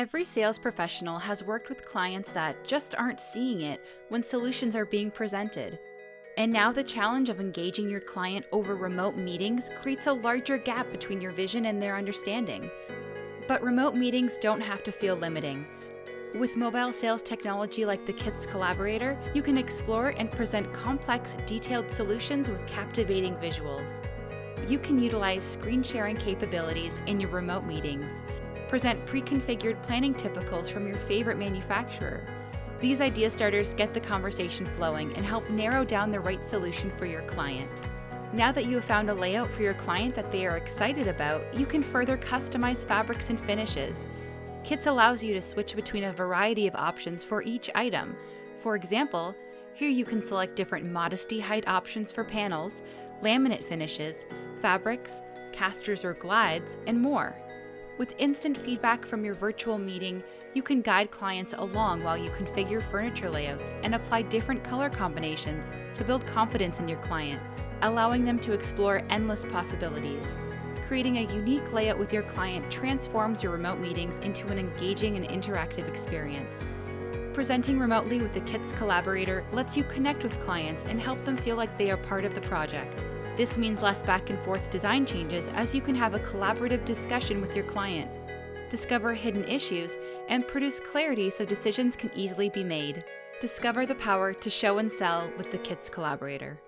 Every sales professional has worked with clients that just aren't seeing it when solutions are being presented. And now the challenge of engaging your client over remote meetings creates a larger gap between your vision and their understanding. But remote meetings don't have to feel limiting. With mobile sales technology like the Kits Collaborator, you can explore and present complex, detailed solutions with captivating visuals. You can utilize screen sharing capabilities in your remote meetings. Present pre-configured planning typicals from your favorite manufacturer. These idea starters get the conversation flowing and help narrow down the right solution for your client. Now that you have found a layout for your client that they are excited about, you can further customize fabrics and finishes. Kits allows you to switch between a variety of options for each item. For example, here you can select different modesty height options for panels, laminate finishes, fabrics, casters or glides, and more. With instant feedback from your virtual meeting, you can guide clients along while you configure furniture layouts and apply different color combinations to build confidence in your client, allowing them to explore endless possibilities. Creating a unique layout with your client transforms your remote meetings into an engaging and interactive experience. Presenting remotely with the Kits Collaborator lets you connect with clients and help them feel like they are part of the project. This means less back and forth design changes as you can have a collaborative discussion with your client, discover hidden issues, and produce clarity so decisions can easily be made. Discover the power to show and sell with the Kits Collaborator.